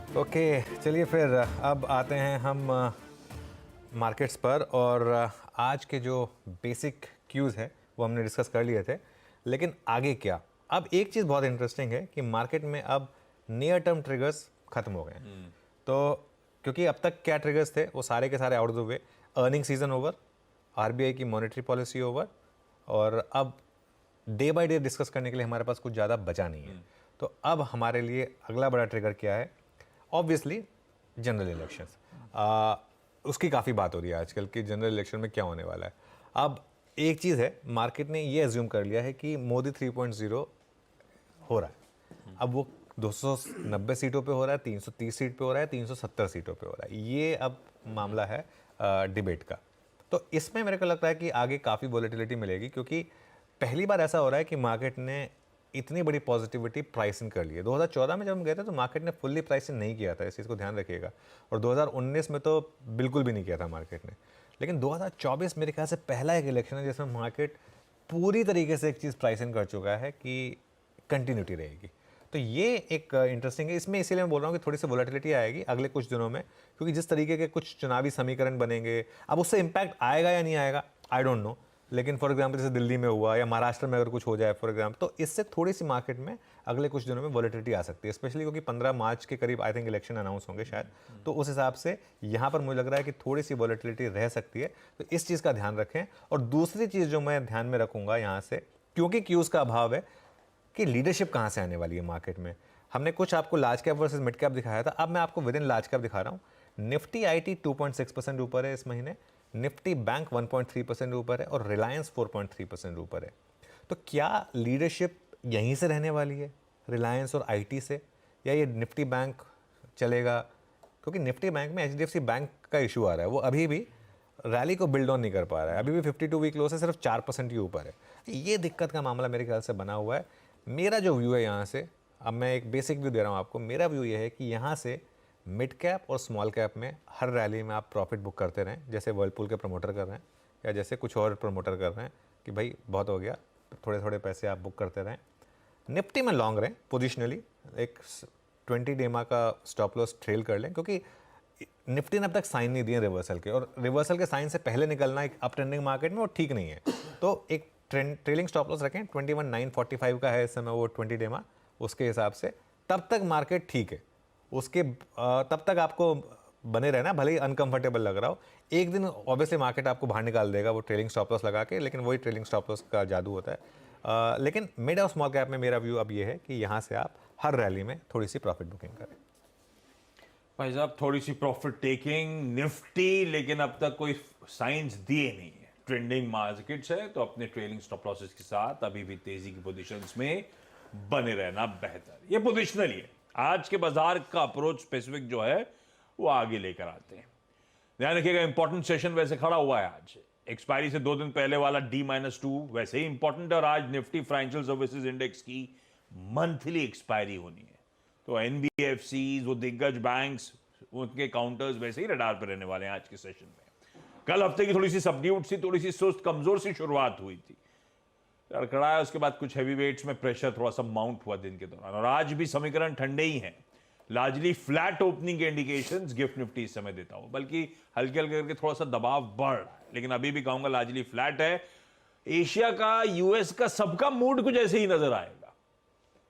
Okay, चलिए फिर अब आते हैं हम मार्केट्स पर। और आज के जो बेसिक क्यूज़ है वो हमने डिस्कस कर लिए थे, लेकिन आगे क्या। अब एक चीज़ बहुत इंटरेस्टिंग है कि मार्केट में अब नियर टर्म ट्रिगर्स खत्म हो गए हैं। तो क्योंकि अब तक क्या ट्रिगर्स थे वो सारे के सारे out of the way. Earning season over, RBI की मॉनेटरी पॉलिसी ओवर, और अब डे बाय डे डिस्कस करने के लिए हमारे पास कुछ ज़्यादा बचा नहीं है। तो अब हमारे लिए अगला बड़ा ट्रिगर क्या है? Obviously general elections. उसकी काफ़ी बात हो रही है आजकल कि जनरल इलेक्शन में क्या होने वाला है। अब एक चीज़ है, मार्केट ने ये एज्यूम कर लिया है कि मोदी 3.0 हो रहा है। अब वो 290 सीटों पे हो रहा है, 330 सीट पे हो रहा है, 370 सीटों पे हो रहा है। ये अब मामला है डिबेट का। तो इसमें मेरे को लगता है कि आगे काफ़ी वॉलेटिलिटी मिलेगी, क्योंकि पहली बार ऐसा हो रहा है कि मार्केट ने इतनी बड़ी पॉजिटिविटी प्राइसिंग कर ली है। 2014 में जब हम गए थे तो मार्केट ने फुल्ली प्राइसिंग नहीं किया था, इस चीज़ को ध्यान रखिएगा। और 2019 में तो बिल्कुल भी नहीं किया था मार्केट ने। लेकिन 2024 मेरे ख्याल से पहला एक इलेक्शन है जिसमें मार्केट पूरी तरीके से एक चीज़ प्राइसिंग कर चुका है कि कंटिन्यूटी रहेगी। तो ये एक इंटरेस्टिंग है इसमें, इसीलिए मैं बोल रहा हूँ कि थोड़ी सी वोलेटिलिटी आएगी अगले कुछ दिनों में, क्योंकि जिस तरीके के कुछ चुनावी समीकरण बनेंगे, अब उससे इम्पैक्ट आएगा या नहीं आएगा आई डोंट नो। लेकिन फॉर एग्जांपल जैसे दिल्ली में हुआ या महाराष्ट्र में अगर कुछ हो जाए फॉर एग्जांपल, तो इससे थोड़ी सी मार्केट में अगले कुछ दिनों में वॉलेटिलिटी आ सकती है, स्पेशली क्योंकि 15 मार्च के करीब आई थिंक इलेक्शन अनाउंस होंगे शायद। तो उस हिसाब से यहाँ पर मुझे लग रहा है कि थोड़ी सी वॉलेटिलिटी रह सकती है। तो इस चीज़ का ध्यान रखें। और दूसरी चीज़ जो मैं ध्यान में रखूँगा यहाँ से, क्योंकि क्यूज़ का अभाव है, कि लीडरशिप कहाँ से आने वाली है मार्केट में। हमने कुछ आपको large cap versus mid cap दिखाया था, अब मैं आपको विद इन लार्ज कैप दिखा रहा हूँ। निफ्टी आईटी 2.6% ऊपर है इस महीने, निफ्टी बैंक 1.3% ऊपर है, और रिलायंस 4.3% ऊपर है। तो क्या लीडरशिप यहीं से रहने वाली है, रिलायंस और आईटी से, या ये निफ्टी बैंक चलेगा? क्योंकि निफ्टी बैंक में एचडीएफसी बैंक का इशू आ रहा है, वो अभी भी रैली को बिल्ड ऑन नहीं कर पा रहा है, अभी भी 52 वीक लो से सिर्फ 4% के ऊपर है। ये दिक्कत का मामला मेरे ख्याल से बना हुआ है। मेरा जो व्यू है यहाँ से, अब मैं एक बेसिक व्यू दे रहा हूँ आपको, मेरा व्यू ये है कि यहाँ से मिड कैप और स्मॉल कैप में हर रैली में आप प्रॉफिट बुक करते रहें, जैसे वर्लपूल के प्रमोटर कर रहे हैं या जैसे कुछ और प्रमोटर कर रहे हैं कि भाई बहुत हो गया, थोड़े थोड़े पैसे आप बुक करते रहें। निफ्टी में लॉन्ग रहें पोजिशनली, एक 20 डेमा का स्टॉप लॉस ट्रेल कर लें, क्योंकि निफ्टी ने अब तक साइन नहीं दिए रिवर्सल के, और रिवर्सल के साइन से पहले निकलना एक अप ट्रेंडिंग मार्केट में वो ठीक नहीं है। तो एक ट्रेलिंग स्टॉप लॉस रखें, 21,945 का है इस समय वो 20 डेमा, उसके हिसाब से तब तक मार्केट ठीक है। उसके तब तक आपको बने रहना, भले ही अनकंफर्टेबल लग रहा हो। एक दिन ऑब्वियसली मार्केट आपको बाहर निकाल देगा वो ट्रेलिंग स्टॉप लॉस लगा के, लेकिन वही ट्रेलिंग स्टॉप लॉस का जादू होता है। लेकिन मिड और स्मॉल कैप में मेरा व्यू अब ये है कि यहाँ से आप हर रैली में थोड़ी सी प्रॉफिट बुकिंग करें। भाई साहब थोड़ी सी प्रॉफिट टेकिंग निफ्टी, लेकिन अब तक कोई साइंस दिए नहीं है। ट्रेंडिंग मार्केट्स है तो अपने ट्रेलिंग स्टॉप लॉसेस के साथ अभी भी तेजी की पोजीशंस में बने रहना बेहतर। ये पोजिशनल ही है। आज के बाजार का अप्रोच स्पेसिफिक जो है वो आगे लेकर आते हैं। ध्यान रखिएगा, इंपॉर्टेंट सेशन वैसे खड़ा हुआ है आज, एक्सपायरी से 2 दिन पहले वाला D-2 वैसे ही इंपॉर्टेंट है, और आज निफ्टी फाइनेंशियल सर्विसेज इंडेक्स की मंथली एक्सपायरी होनी है। तो एनबीएफसीज, वो दिग्गज बैंक्स, उनके काउंटर्स वैसे ही रडार पर रहने वाले हैं आज के सेशन में। कल हफ्ते की थोड़ी सी सबड्यूट सी, थोड़ी सी सुस्त कमजोर सी शुरुआत हुई थी, लड़खड़ाया, उसके बाद कुछ हैवी वेट्स में प्रेशर थोड़ा सा माउंट हुआ दिन के दौरान, और आज भी समीकरण ठंडे ही हैं। लार्जली फ्लैट ओपनिंग के इंडिकेशंस गिफ्ट निफ्टी इस समय देता हूं, बल्कि हल्के हल्के करके थोड़ा सा दबाव बढ़ रहा है, लेकिन अभी भी कहूंगा लार्जली फ्लैट है। एशिया का, यूएस का, सबका मूड कुछ ऐसे ही नजर आएगा।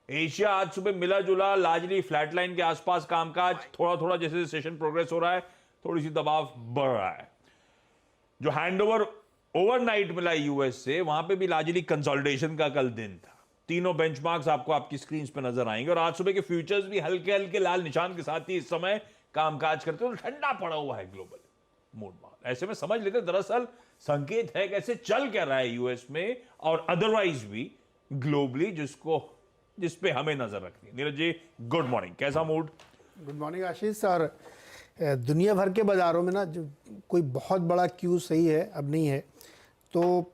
एशिया आज सुबह मिला जुला, लार्जली फ्लैट लाइन के आसपास कामकाज, थोड़ा थोड़ा जैसे सेशन प्रोग्रेस हो रहा है थोड़ी सी दबाव बढ़ रहा है। जो हैंडओवर ओवरनाइट मिला यूएस से, वहां पे भी लार्जली कंसोलिडेशन का कल दिन था। तीनों बेंचमार्क्स आपको आपकी स्क्रीन पे नजर आएंगे, और आज सुबह के फ्यूचर्स भी हल्के हल्के लाल निशान के साथ ही इस समय कामकाज करते हैं। तो ठंडा पड़ा हुआ है ग्लोबल मूड माहौल। ऐसे में समझ लेते दरअसल संकेत है कैसे चल क्या रहा है यूएस में और अदरवाइज भी ग्लोबली, जिस पे हमें नजर रखनी है। नीरज जी, गुड मॉर्निंग, कैसा मूड? गुड मॉर्निंग आशीष। और दुनिया भर के बाज़ारों में ना जो कोई बहुत बड़ा क्यू सही है अब नहीं है, तो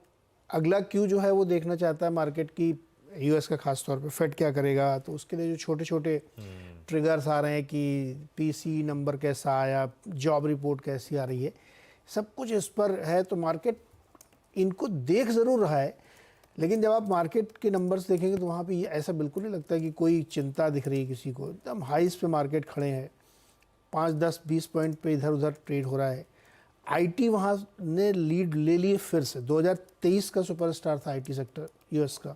अगला क्यू जो है वो देखना चाहता है मार्केट की, यूएस का खास तौर पे फेड क्या करेगा। तो उसके लिए जो छोटे छोटे ट्रिगर्स आ रहे हैं कि पीसी नंबर कैसा आया, जॉब रिपोर्ट कैसी आ रही है, सब कुछ इस पर है। तो मार्केट इनको देख ज़रूर रहा है, लेकिन जब आप मार्केट के नंबर्स देखेंगे तो वहाँ पे ऐसा बिल्कुल नहीं लगता कि कोई चिंता दिख रही है किसी को। एकदम हाइस पे मार्केट खड़े हैं। 5, 10, 20 पॉइंट पे इधर उधर ट्रेड हो रहा है। आईटी वहाँ ने लीड ले लिए फिर से। 2023 का सुपरस्टार था आईटी सेक्टर यूएस का,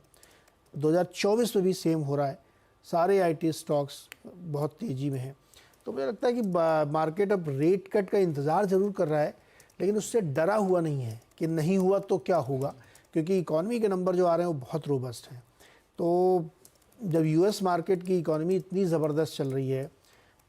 2024 में भी सेम हो रहा है। सारे आईटी स्टॉक्स बहुत तेज़ी में हैं। तो मुझे लगता है कि मार्केट अब रेट कट का इंतज़ार ज़रूर कर रहा है, लेकिन उससे डरा हुआ नहीं है कि नहीं हुआ तो क्या होगा, क्योंकि इकॉनमी के नंबर जो आ रहे हैं वो बहुत रोबस्ट हैं। तो जब यूएस मार्केट की इकॉनमी इतनी ज़बरदस्त चल रही है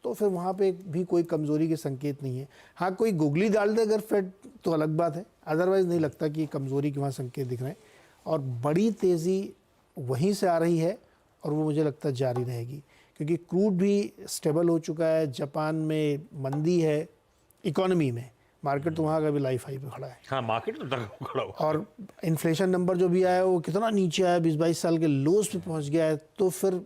तो फिर वहाँ पे भी कोई कमज़ोरी के संकेत नहीं है। हाँ, कोई गुगली डाल दे अगर फेड तो अलग बात है, अदरवाइज़ नहीं लगता कि कमज़ोरी के वहाँ संकेत दिख रहे हैं। और बड़ी तेज़ी वहीं से आ रही है और वो मुझे लगता है जारी रहेगी, क्योंकि क्रूड भी स्टेबल हो चुका है। जापान में मंदी है इकोनॉमी में, मार्केट तो वहाँ का भी लाइफ हाई पे खड़ा है। हाँ, मार्केट तो तक खड़ा हुआ। और इन्फ्लेशन नंबर जो भी आया वो कितना नीचे आया, 20-22 साल के लोज पे पहुँच गया है। तो फिर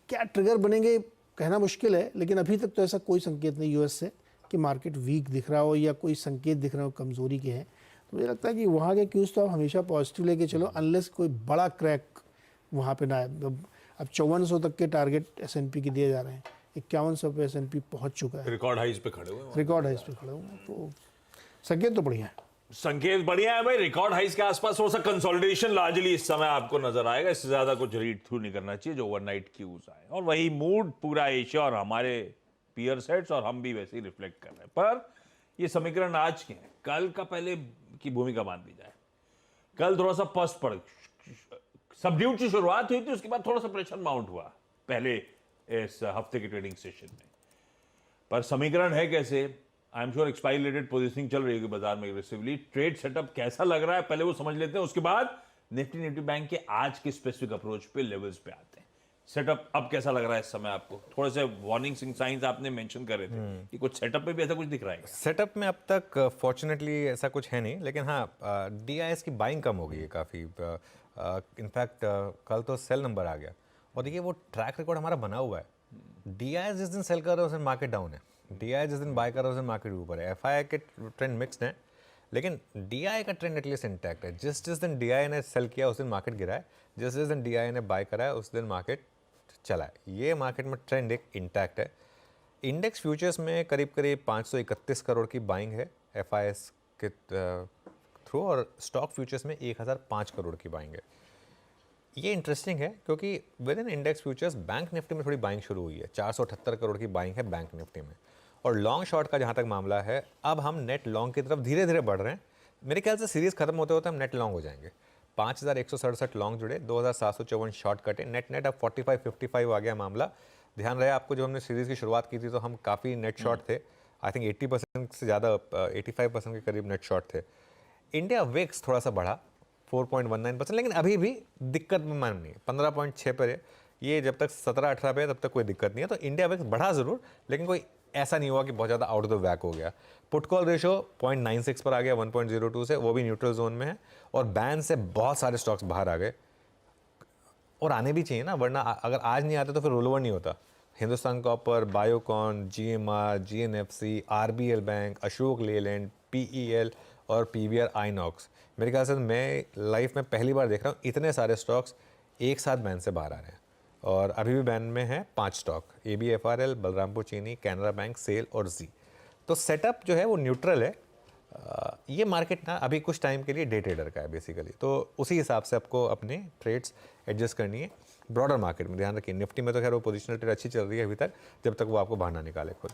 क्या ट्रिगर बनेंगे कहना मुश्किल है, लेकिन अभी तक तो ऐसा कोई संकेत नहीं यूएस से कि मार्केट वीक दिख रहा हो या कोई संकेत दिख रहा हो कमज़ोरी के हैं। तो मुझे लगता है कि वहाँ के क्यूज़ तो आप हमेशा पॉजिटिव लेके चलो, अनलेस कोई बड़ा क्रैक वहाँ पे ना आए। अब 5400 तक के टारगेट एसएनपी के दिए जा रहे हैं, 5100 पे एसएनपी पहुँच चुका है, रिकॉर्ड हाइज पे खड़े हुए हैं। रिकॉर्ड हाइस पे खड़े हुए हैं। तो संकेत तो बढ़िया है। संकेत बढ़िया है भाई, रिकॉर्ड हाइस के आसपास थोड़ा सा कंसोलिडेशन लार्जली इस समय आपको नजर आएगा। इससे ज्यादा कुछ रीड थ्रू नहीं करना चाहिए जो ओवरनाइट क्यूज आए, और वही मूड पूरा एशिया और हमारे पीयर सेट्स और हम भी वैसे ही रिफ्लेक्ट कर रहे हैं। पर ये समीकरण आज के हैं, कल का पहले की भूमिका मान दी जाए। कल थोड़ा सा पस्त पड़, सबड्यूड की शुरुआत हुई थी, उसके बाद थोड़ा सा प्रेशर माउंट हुआ पहले इस हफ्ते के ट्रेडिंग सेशन में। पर समीकरण है कैसे, I am sure expiry related positioning चल रही है बाजार में एग्रेसिवली। ट्रेड सेटअप कैसा लग रहा है पहले वो समझ लेते हैं, उसके बाद निफ्टी बैंक के आज के स्पेसिफिक अप्रोच पे, लेवल्स पे आते हैं। सेटअप अब कैसा लग रहा है इस समय आपको? थोड़े से वार्निंग साइंस आपने मेंशन करे थे कि कुछ सेटअप में भी ऐसा कुछ दिख रहा है? सेटअप में अब तक फॉर्चुनेटली ऐसा कुछ है नहीं, लेकिन हाँ डीआईएस की बाइंग कम हो गई है काफ़ी। इनफैक्ट कल तो सेल नंबर आ गया, और देखिए वो ट्रैक रिकॉर्ड हमारा बना हुआ है। डीआईएस जिस दिन सेल कर रहा है उस दिन मार्केट डाउन है, डीआई जिस दिन बाय कर रहा है उस दिन मार्केट ऊपर है। एफआई के ट्रेंड मिक्स्ड है, लेकिन डीआई का ट्रेंड एटलीस्ट इंटैक्ट है। जिस दिन डीआई ने सेल किया उस दिन मार्केट गिरा है, जिस दिन डीआई ने बाय करा है उस दिन मार्केट चला है। ये मार्केट में ट्रेंड एक इंटैक्ट है। इंडेक्स फ्यूचर्स में करीब 531 करोड़ की बाइंग है एफआईएस के थ्रू, और स्टॉक फ्यूचर्स में 1005 करोड़ की बाइंग है। ये इंटरेस्टिंग है क्योंकि with in index futures bank Nifty में थोड़ी बाइंग शुरू हुई है। 478 करोड़ की बाइंग है बैंक निफ्टी में। और लॉन्ग शॉर्ट का जहाँ तक मामला है, अब हम नेट लॉन्ग की तरफ धीरे धीरे बढ़ रहे हैं। मेरे ख्याल से सीरीज खत्म होते होते हम नेट लॉन्ग हो जाएंगे। 5167 लॉन्ग जुड़े, 2754 शॉर्ट कटे, नेट अब 45-55 आ गया मामला। ध्यान रहे आपको, जब हमने सीरीज की शुरुआत की थी तो हम काफ़ी नेट शॉर्ट थे। आई थिंक 80% से ज़्यादा, 85% के करीब नेट शॉर्ट थे। इंडिया विक्स थोड़ा सा बढ़ा 4.19%, लेकिन अभी भी दिक्कत में मान नहीं है, 15.6 पर है। ये जब तक 17-18 पे है तब तक कोई दिक्कत नहीं है। तो इंडिया विक्स बढ़ा ज़रूर, लेकिन कोई ऐसा नहीं हुआ कि बहुत ज़्यादा आउट ऑफ द वैक हो गया। पुट कॉल रेशो 0.96 पर आ गया 1.02 से, वो भी न्यूट्रल जोन में है। और बैन से बहुत सारे स्टॉक्स बाहर आ गए, और आने भी चाहिए ना, वरना अगर आज नहीं आते तो फिर रोल ओवर नहीं होता। Hindustan copper, Biocon, GMR, GNFC, RBL bank, Ashok Leyland, PEL और पीवीआर आइनॉक्स। मेरे ख्याल से मैं लाइफ में पहली बार देख रहा हूँ इतने सारे स्टॉक्स एक साथ बैन से बाहर आ रहे हैं। और अभी भी बैन में है 5 स्टॉक, एबीएफआरएल, बलरामपुर चीनी, कैनरा बैंक, सेल और जी। तो सेटअप जो है वो न्यूट्रल है। ये मार्केट ना अभी कुछ टाइम के लिए डे ट्रेडर का है बेसिकली, तो उसी हिसाब से आपको अपने ट्रेड्स एडजस्ट करनी है। ब्रॉडर मार्केट में ध्यान रखिए, निफ्टी में तो खैर वो पोजिशनल ट्रेड अच्छी चल रही है अभी तक, जब तक वो आपको बाहर ना निकाले खुद।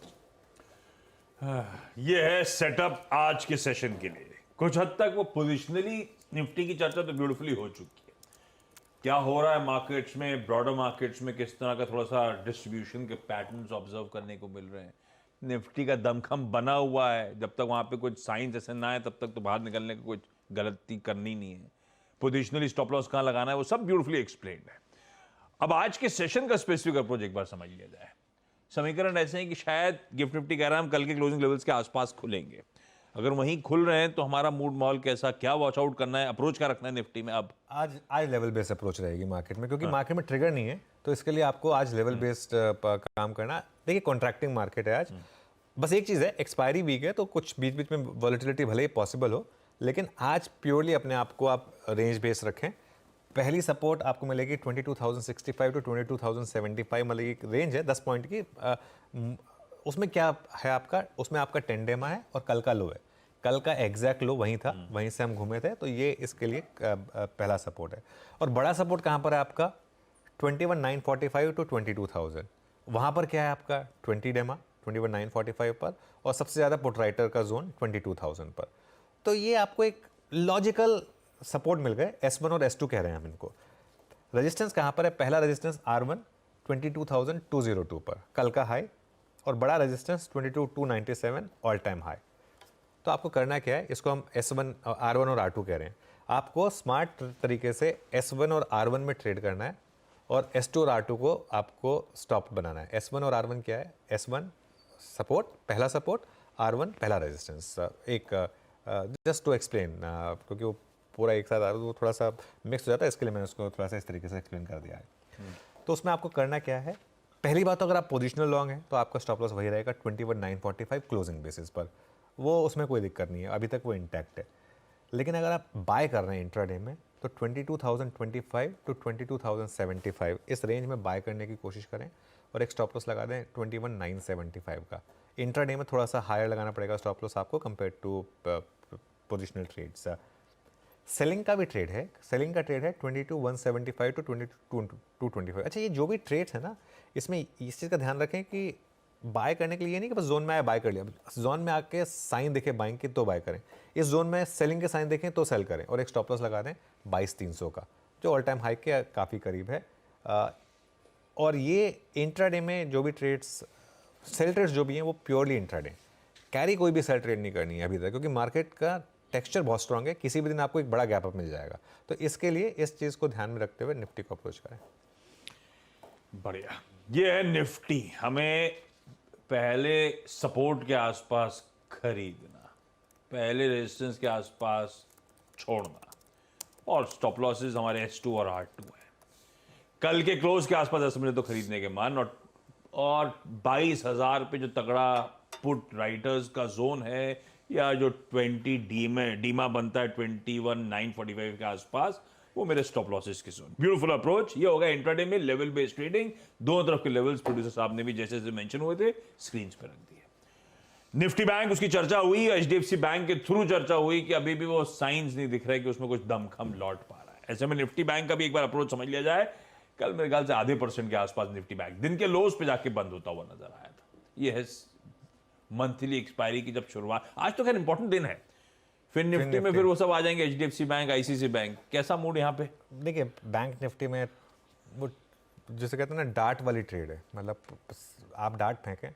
ये है सेटअप आज के सेशन के लिए। कुछ हद तक वो पोजिशनली निफ्टी की चर्चा तो ब्यूटीफुली हो चुकी है। क्या हो रहा है मार्केट्स में, ब्रॉडर मार्केट्स में किस तरह का थोड़ा सा डिस्ट्रीब्यूशन के पैटर्न्स ऑब्जर्व करने को मिल रहे हैं। निफ्टी का दमखम बना हुआ है, जब तक वहाँ पे कुछ साइंस ऐसे ना आए तब तक तो बाहर निकलने की कुछ गलती करनी नहीं है। पोजिशनली स्टॉप लॉस कहाँ लगाना है वो सब ब्यूटीफुली एक्सप्लेन्ड है। अब आज के सेशन का स्पेसिफिक अप्रोच एक बार समझ लिया जाए। समीकरण ऐसे हैं कि शायद गिफ्ट निफ्टी कह रहा है हम कल के क्लोजिंग लेवल्स के आसपास खुलेंगे। अगर वहीं खुल रहे हैं तो हमारा मूड मॉल कैसा, क्या वॉच आउट करना है, अप्रोच क्या रखना है निफ्टी में? अब आज लेवल बेस्ड अप्रोच रहेगी मार्केट में, क्योंकि मार्केट में ट्रिगर नहीं है, तो इसके लिए आपको आज लेवल बेस्ड काम करना। देखिए कॉन्ट्रैक्टिंग मार्केट है आज, बस एक चीज़ है, एक्सपायरी वीक है तो कुछ बीच बीच में वॉलेटिलिटी भले ही पॉसिबल हो, लेकिन आज प्योरली अपने आप को आप रेंज बेस रखें। पहली सपोर्ट आपको मिलेगी 22,065 टू 22,075, मतलब एक रेंज है 10 पॉइंट की। उसमें क्या है आपका, उसमें आपका 10 डेमा है और कल का लो है। कल का एग्जैक्ट लो वहीं था, वहीं से हम घूमे थे, तो ये इसके लिए पहला सपोर्ट है। और बड़ा सपोर्ट कहाँ पर है आपका 21,945 टू 22,000। वहाँ पर क्या है आपका 20 डेमा 21,945 पर, और सबसे ज़्यादा पुट राइटर का जोन 22,000 पर। तो ये आपको एक लॉजिकल सपोर्ट मिल गए। S1 और S2 कह रहे हैं हम इनको। रेजिस्टेंस कहाँ पर है, पहला रेजिस्टेंस R1 22,202 पर कल का हाई, और बड़ा रेजिस्टेंस 22,297 ऑल टाइम हाई। तो आपको करना क्या है, इसको हम S1 R1 और R2 कह रहे हैं। आपको स्मार्ट तरीके से S1 और R1 में ट्रेड करना है, और S2 और R2 को आपको स्टॉप बनाना है। S1 और R1 क्या है, S1 सपोर्ट, पहला सपोर्ट, R1 पहला रेजिस्टेंस। एक जस्ट टू एक्सप्लेन, क्योंकि वो पूरा एक साथ वो थोड़ा सा मिक्स हो जाता है, इसके लिए मैंने उसको थोड़ा सा इस तरीके से एक्सप्लेन कर दिया है। तो उसमें आपको करना क्या है, पहली बात तो अगर आप पोजिशनल लॉन्ग है तो आपका स्टॉप लॉस वही रहेगा 21,945 क्लोजिंग बेसिस पर, वो उसमें कोई दिक्कत नहीं है, अभी तक वो इंटैक्ट है। लेकिन अगर आप बाय कर रहे हैं इंट्राडे में तो 22,025 टू 22,075 इस रेंज में बाय करने की कोशिश करें, और एक स्टॉप लॉस लगा दें 21,975 का। इंट्राडे में थोड़ा सा हायर लगाना पड़ेगा स्टॉप लॉस आपको compare to positional trades. Selling का भी ट्रेड है, सेलिंग का ट्रेड है 22,175 टू 22,225। अच्छा, ये जो भी ट्रेड्स है ना, इसमें इस चीज़ का ध्यान रखें कि बाय करने के लिए नहीं कि बस जोन में आया बाय कर लिया, जोन में आके साइन दिखे बाइंग की तो बाय करें, इस जोन में सेलिंग के साइन देखें तो सेल करें, और एक स्टॉप लॉस लगा दें 22,300 का, जो ऑल टाइम हाई के काफ़ी करीब है। और ये इंट्राडे में जो भी ट्रेड्स, सेल ट्रेड्स जो भी हैं वो प्योरली इंट्राडे, कैरी कोई भी सेल ट्रेड नहीं करनी है अभी तक, क्योंकि मार्केट का टेक्सचर बहुत स्ट्रांग है, किसी भी दिन आपको एक बड़ा गैप अप मिल जाएगा। तो इसके लिए इस चीज़ को ध्यान में रखते हुए निफ्टी को अप्रोच करें। बढ़िया, ये है निफ्टी। हमें पहले सपोर्ट के आसपास खरीदना, पहले रेजिस्टेंस के आसपास छोड़ना, और स्टॉप लॉसेस हमारे S2 और R2 है। कल के क्लोज के आसपास 10 मिनट तो खरीदने के मान, और 22,000 पे जो तगड़ा पुट राइटर्स का जोन है, या जो 20 डीमा बनता है 21,945 के आसपास, वो मेरे स्टॉप लॉसेस के जोन। Beautiful approach. ये होगा इंट्राडे में लेवल बेस्ड ट्रेडिंग। दोनों तरफ के लेवल्स प्रोड्यूसर साहब ने भी जैसे जैसे मेंशन हुए थे स्क्रीन पे रख दिए। निफ्टी बैंक, उसकी चर्चा हुई, HDFC बैंक के थ्रू चर्चा हुई कि अभी भी वो साइंस नहीं दिख रहे कि उसमें कुछ दमखम लौट पा रहा है। ऐसे में निफ्टी बैंक का भी एक बार अप्रोच समझ लिया जाए। कल मेरे ख्याल से आधे % के आसपास निफ्टी बैंक दिन के लोज पे जाके बंद होता हुआ नजर आया था। ये है मंथली एक्सपायरी की जब शुरुआत। आज तो खैर इंपॉर्टेंट दिन है, फिर निफ्टी में फिर वो सब आ जाएंगे, HDFC बैंक, ICICI बैंक। कैसा मूड यहाँ पे? देखिए, बैंक निफ्टी में वो जैसे कहते हैं ना, डार्ट वाली ट्रेड है, मतलब आप डार्ट फेंकें,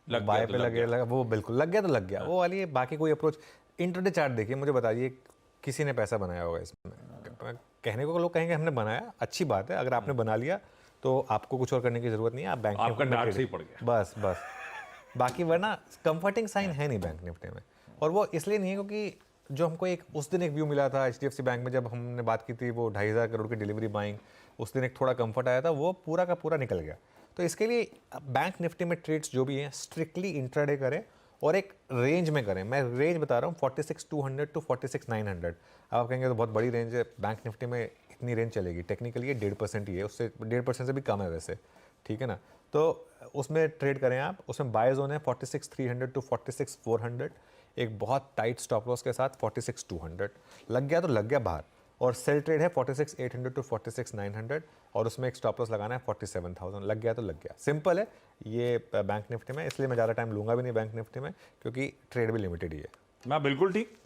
बाय पे लगे, वो बिल्कुल लग गया तो लग गया, वो वाली है। बाकी कोई अप्रोच, इंट्राडे चार्ट देखिए, मुझे बताइए किसी ने पैसा बनाया होगा इसमें? कहने को लोग कहेंगे हमने बनाया, अच्छी बात है, अगर आपने बना लिया तो आपको कुछ और करने की जरूरत नहीं है, आप बैंक आपका डार्ट से ही पड़ गया, बस बस। बाकी वरना कंफर्टिंग साइन है नहीं बैंक निफ्टी में, और वो इसलिए नहीं है क्योंकि जो हमको एक उस दिन एक व्यू मिला था HDFC बैंक में, जब हमने बात की थी वो 2,500 करोड़ की डिलीवरी बाइंग, उस दिन एक थोड़ा कंफर्ट आया था, वो पूरा का पूरा निकल गया। तो इसके लिए बैंक निफ्टी में ट्रेड्स जो भी हैं स्ट्रिक्टली इंट्राडे करें, और एक रेंज में करें। मैं रेंज बता रहा हूँ 46,200 टू 46,900। आप कहेंगे तो बहुत बड़ी रेंज है, बैंक निफ्टी में इतनी रेंज चलेगी? टेक्निकली ये 1.5% ही है, उससे 1.5% से भी कम है वैसे, ठीक है ना। तो उसमें ट्रेड करें आप, उसमें बाय जोन है 46,300 टू 46,400, एक बहुत टाइट स्टॉप लॉस के साथ 46,200। लग गया तो लग गया बाहर। और सेल ट्रेड है 46,800 टू 46,900, और उसमें एक स्टॉप लॉस लगाना है 47,000। लग गया तो लग गया, सिंपल है ये बैंक निफ्टी में। इसलिए मैं ज़्यादा टाइम लूंगा भी नहीं बैंक निफ्टी में, क्योंकि ट्रेड भी लिमिटेड ही है। मैं बिल्कुल ठीक,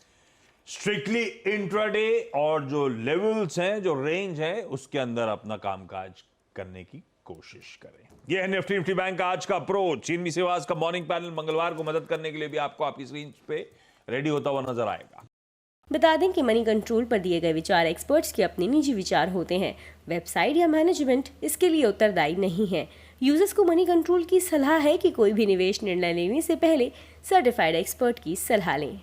स्ट्रिक्टली इंट्राडे, और जो लेवल्स हैं, जो रेंज है, उसके अंदर अपना कामकाज करने की कोशिश करें। यह है निफ्टी बैंक का आज का अप्रोच। चिन्मयी सेवाज का मॉर्निंग पैनल मंगलवार को मदद करने के लिए भी आपको आपकी स्क्रीन पे रेडी होता हुआ नजर आएगा। बता दें कि मनी कंट्रोल पर दिए गए विचार एक्सपर्ट्स के अपने निजी विचार होते हैं। वेबसाइट या मैनेजमेंट इसके लिए उत्तरदायी नहीं है। यूजर्स को मनी कंट्रोल की सलाह है कि कोई भी निवेश निर्णय लेने से पहले सर्टिफाइड एक्सपर्ट की सलाह लें।